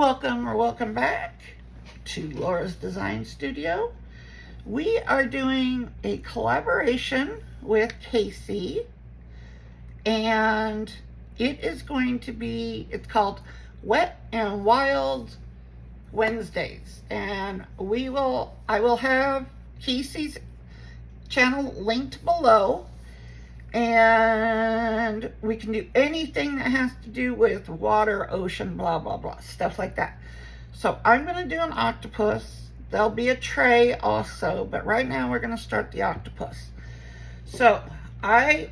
Welcome back to Laura's Design Studio. We are doing a collaboration with Casey, and it is going to be, it's called Wet and Wild Wednesdays, and I will have Casey's channel linked below, and we can do anything that has to do with water, ocean, blah, blah, blah, stuff like that. So I'm going to do an octopus. There'll be a tray also, but right now we're going to start the octopus. So I'm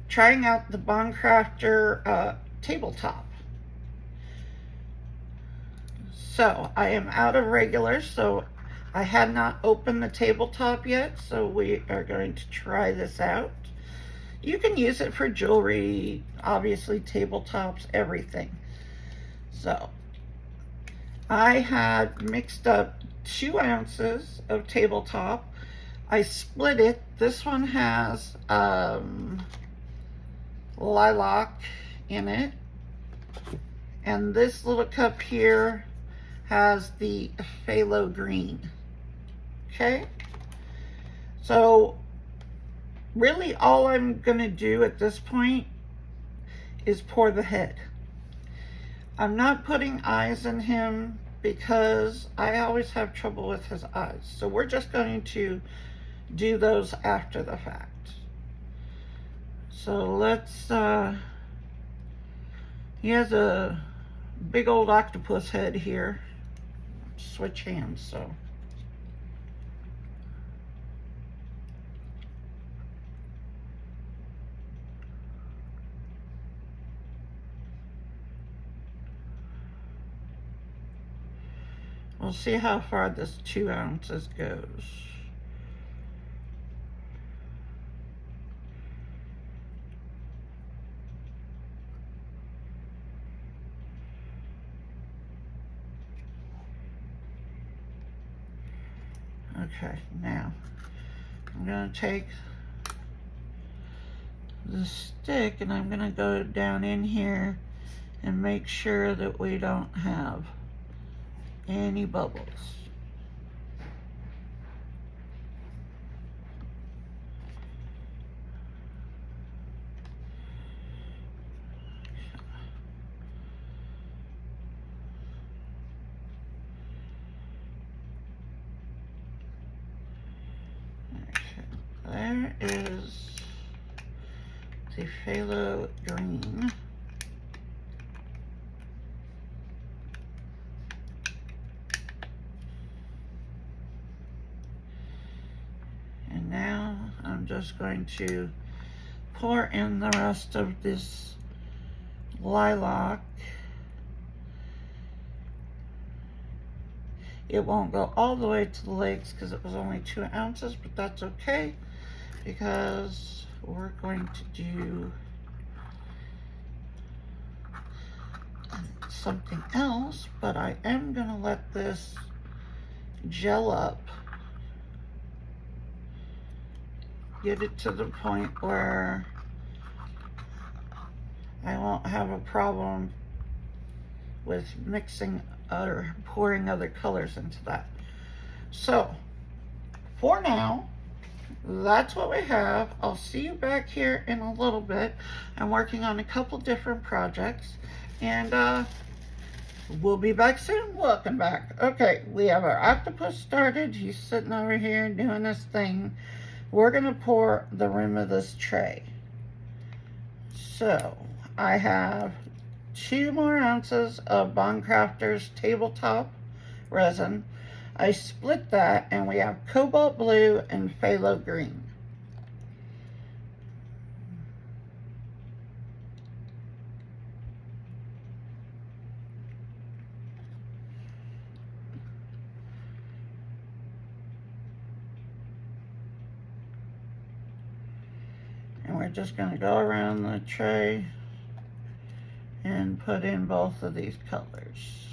trying out the Craftor tabletop. So I am out of regular, so I had not opened the tabletop yet, so we are going to try this out. You can use it for jewelry, obviously tabletops, everything. So I had mixed up 2 ounces of tabletop. I split it. This one has lilac in it, and this little cup here has the phthalo green. Okay, so really all I'm gonna do at this point is pour the head. I'm not putting eyes in him because I always have trouble with his eyes, so we're just going to do those after the fact. So let's he has a big old octopus head here. Switch hands, so we'll see how far this 2 ounces goes. Okay, now I'm going to take the stick and I'm going to go down in here and make sure that we don't have any bubbles. There is the phthalo green. And now I'm just going to pour in the rest of this lilac. It won't go all the way to the legs because it was only 2 ounces, but that's okay because we're going to do something else, but I am going to let this gel up, get it to the point where I won't have a problem with mixing or pouring other colors into that. So for now, that's what we have. I'll see you back here in a little bit. I'm working on a couple different projects, and we'll be back soon. Welcome back. Okay, we have our octopus started. He's sitting over here doing this thing. We're gonna pour the rim of this tray. So I have 2 more ounces of Craftor's tabletop resin. I split that, and we have cobalt blue and phthalo green. And we're just going to go around the tray and put in both of these colors.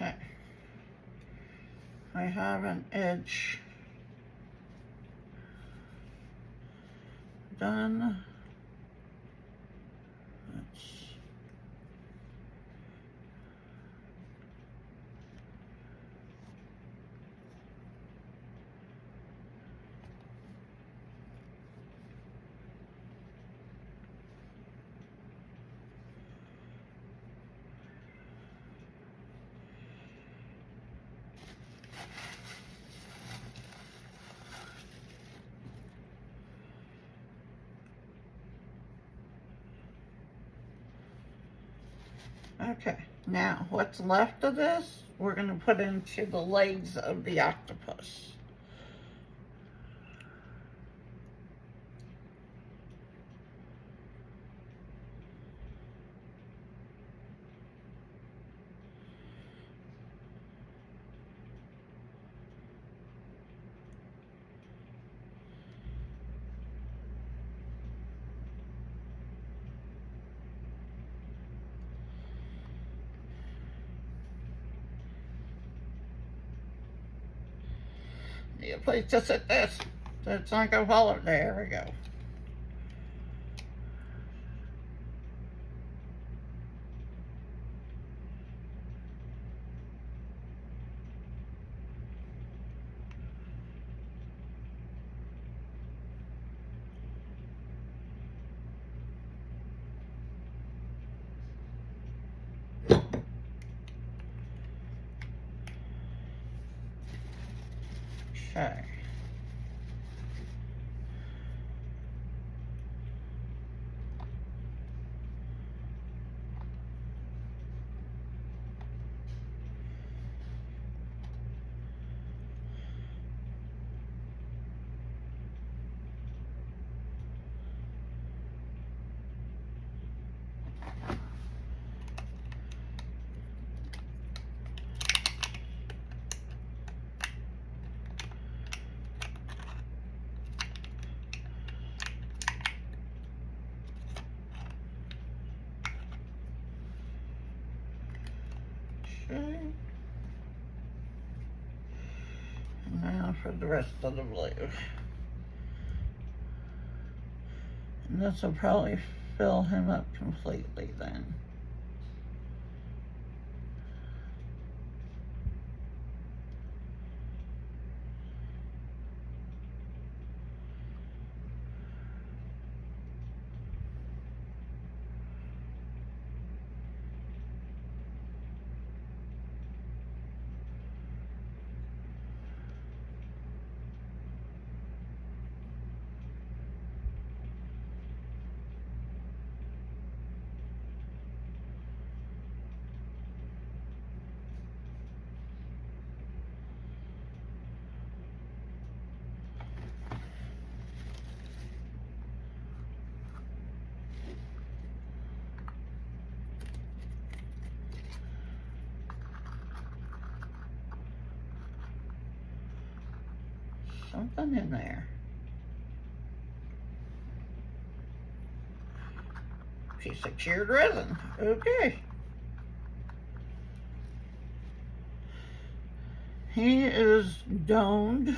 Okay. I have an edge done. Okay, now what's left of this, we're going to put into the legs of the octopus. Need a place to sit this so it's not going to fall over. There we go. Okay. Okay. And now for the rest of the blue. And this will probably fill him up completely then. Something in there. Piece of cured resin. Okay. He is domed,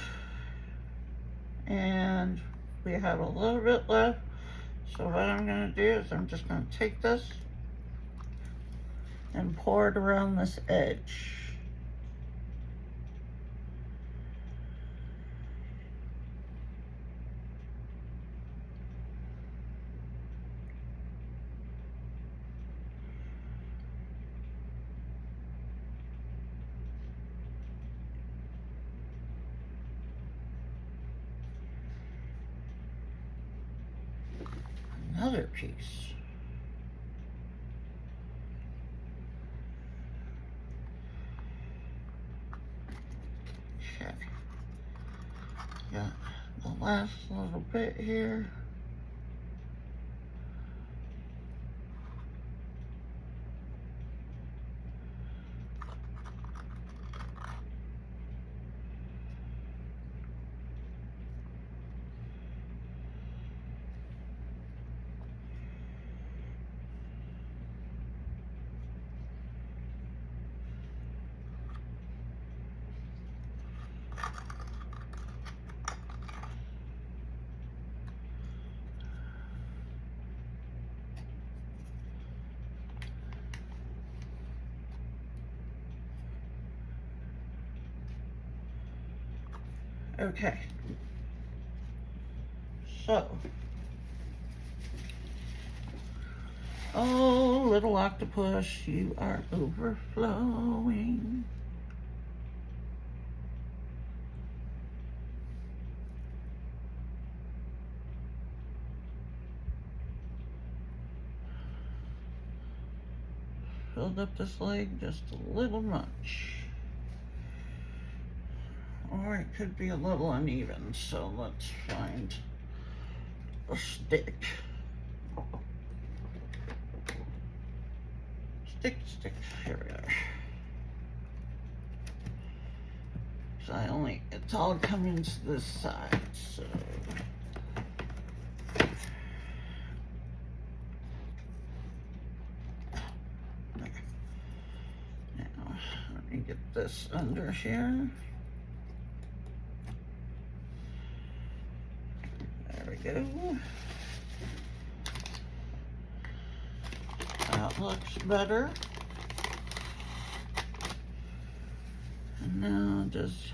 and we have a little bit left. So what I'm going to do is I'm just going to take this and pour it around this edge. Another piece. Okay. Got the last little bit here. Okay. So. Oh, little octopus, you are overflowing. Filled up this leg just a little much. Or it could be a little uneven, so let's find a stick. Stick, here we are. So it's all coming to this side, so. Now, let me get this under here. There we go. That looks better. And now just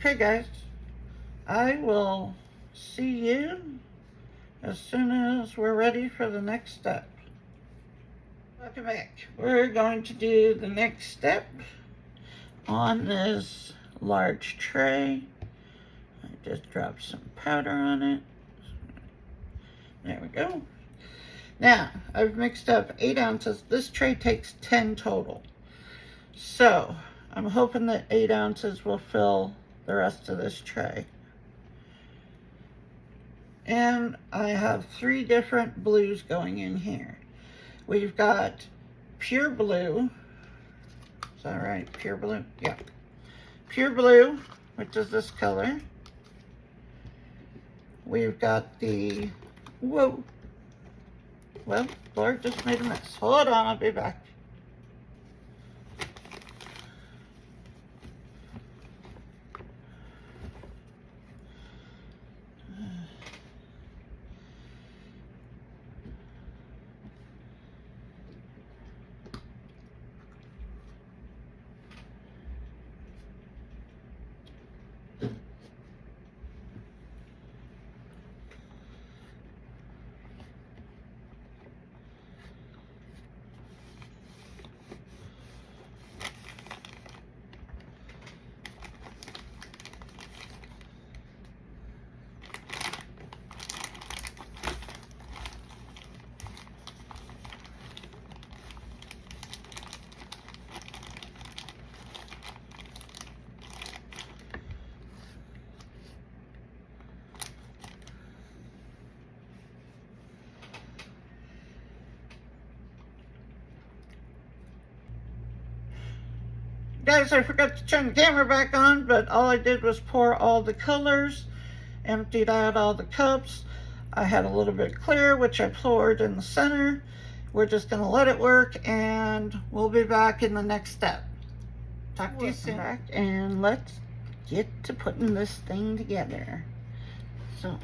okay, guys, I will see you as soon as we're ready for the next step. Welcome back. We're going to do the next step on this large tray. I just dropped some powder on it. There we go. Now, I've mixed up 8 ounces. This tray takes 10 total. So, I'm hoping that 8 ounces will fill the rest of this tray. And I have 3 different blues going in here. We've got pure blue. Is that right? Pure blue? Yeah. Pure blue, which is this color. We've got the, whoa. Well, Lord just made a mess. Hold on, I'll be back. Guys, I forgot to turn the camera back on, but all I did was pour all the colors, emptied out all the cups. I had a little bit clear, which I poured in the center. We're just gonna let it work, and we'll be back in the next step. Talk to you soon. Back, and let's get to putting this thing together. So,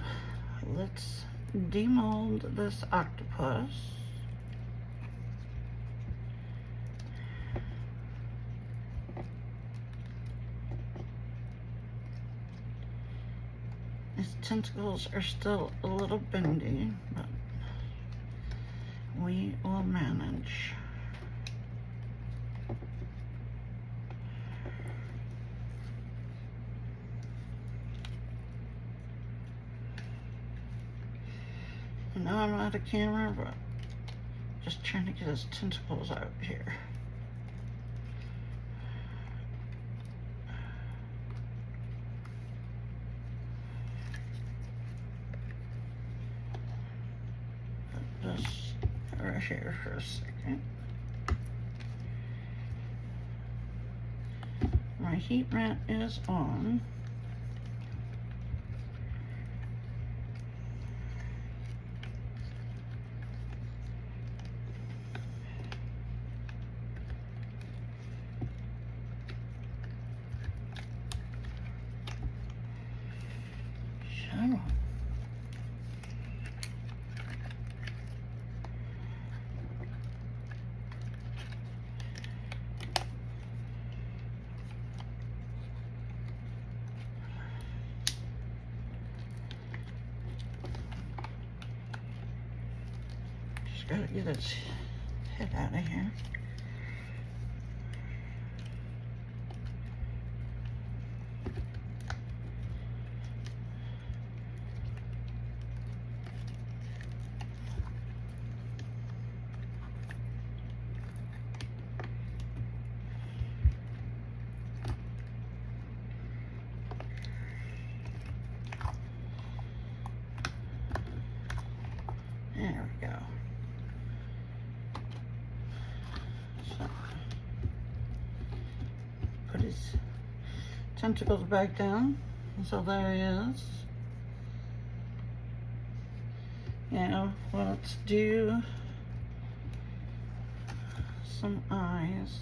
let's demold this octopus. His tentacles are still a little bendy, but we will manage. I know I'm out of camera, but just trying to get his tentacles out here. Just right here for a second. my heat mat is on. Gotta get its head out of here. There we go. Put his tentacles back down. And so there he is. Now let's do some eyes.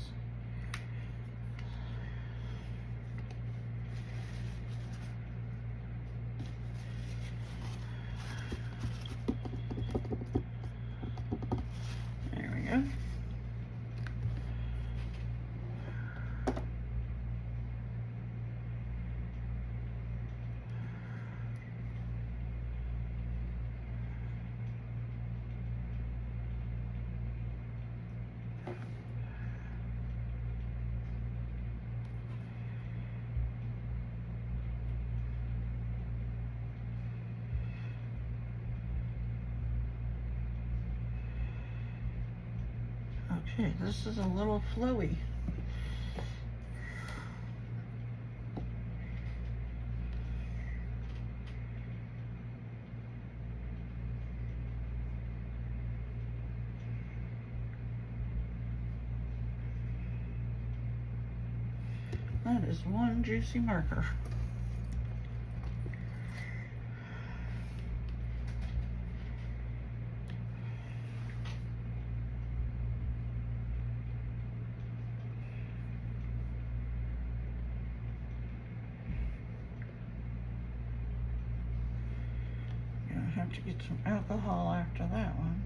There we go. Okay, this is a little flowy. That is one juicy marker. Have to get some alcohol after that one.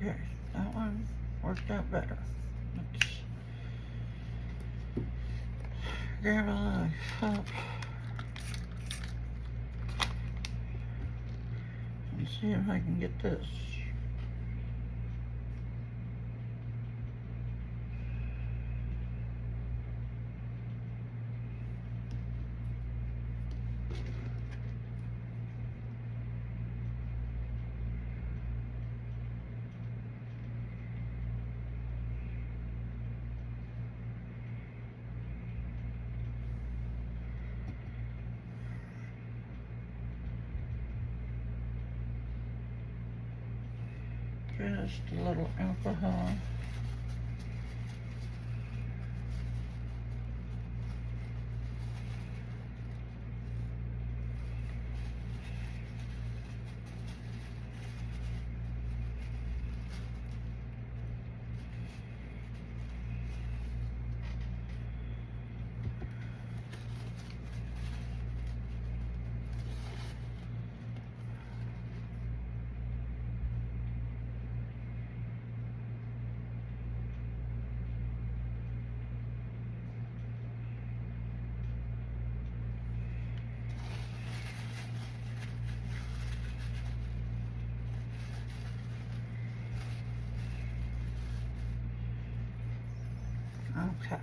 Okay, that one worked out better. Let's grab a cup. See if I can get this. Just a little alcohol. Okay.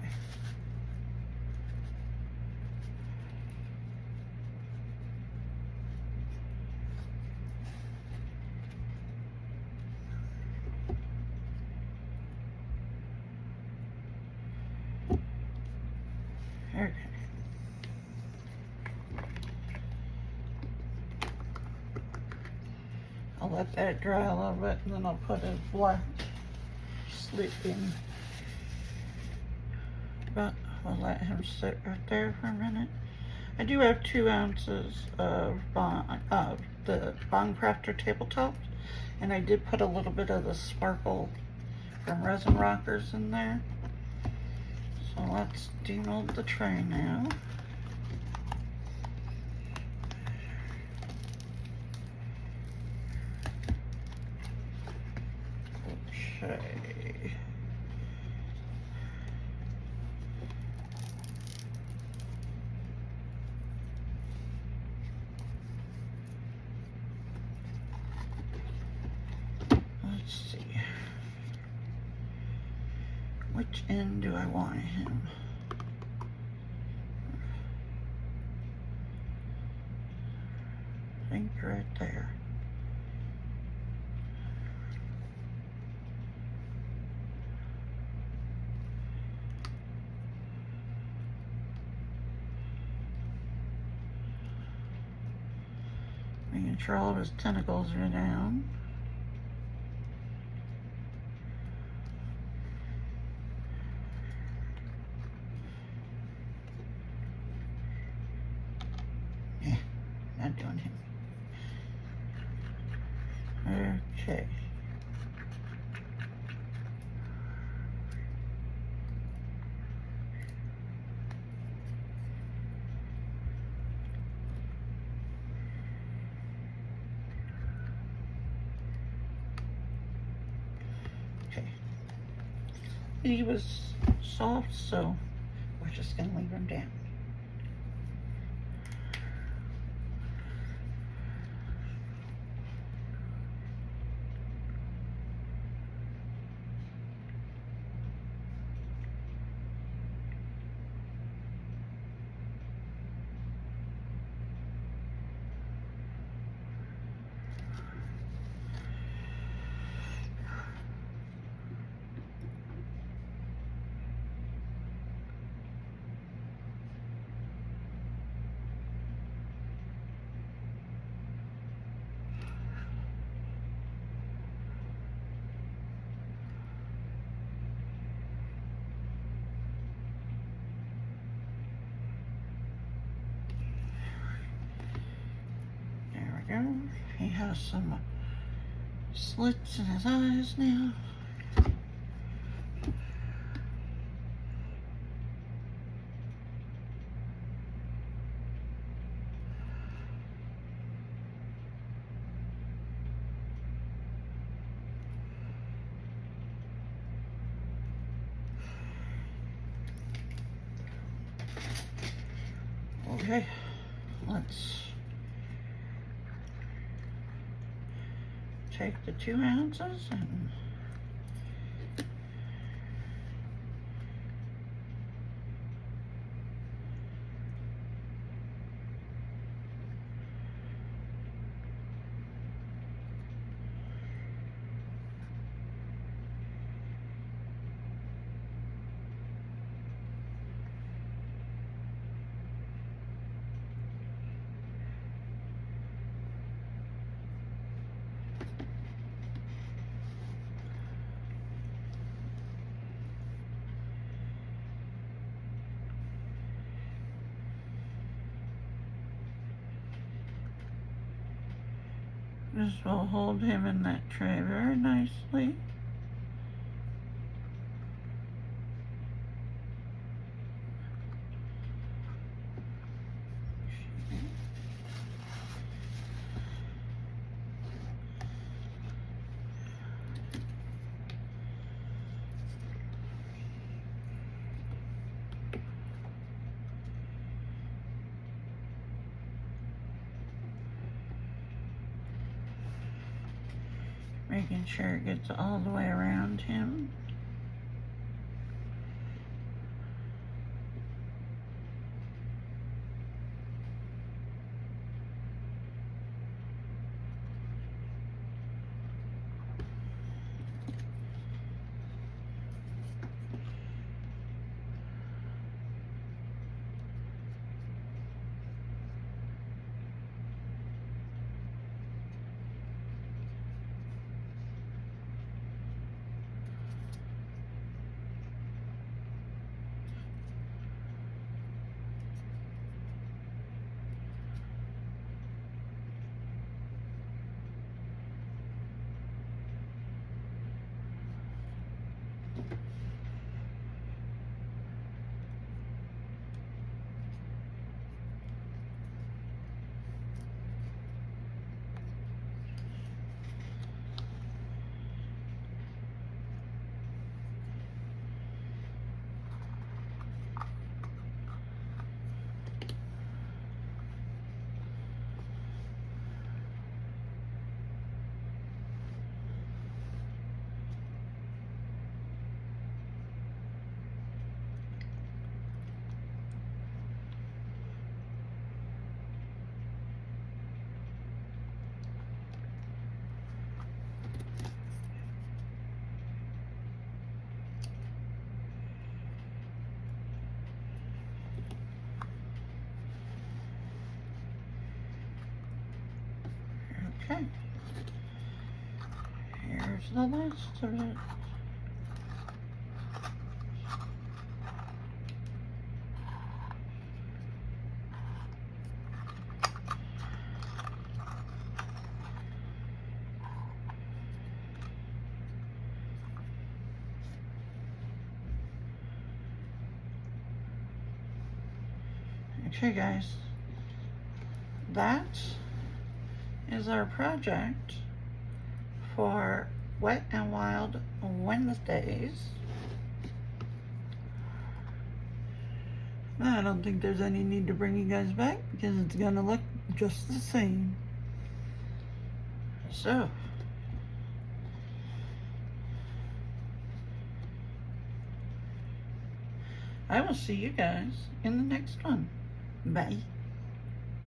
I'll let that dry a little bit, and then I'll put a black slip in. But I'll let him sit right there for a minute. I do have 2 ounces of the Bond Craftor tabletops, and I did put a little bit of the sparkle from Resin Rockers in there. So let's demold the tray now. Okay. Let's see. Which end do I want him? I think right there. Making sure all of his tentacles are down. Yeah, not doing him. Okay. Okay. He was soft, so we're just gonna leave him down. He has some slits in his eyes now. Okay, let's take the 2 ounces and this will hold him in that tray very nicely. Making sure it gets all the way around him. Okay. Here's the last of it. Okay guys, that is our project for Wet and Wild Wednesdays. I don't think there's any need to bring you guys back because it's gonna look just the same. So, I will see you guys in the next one. Bye.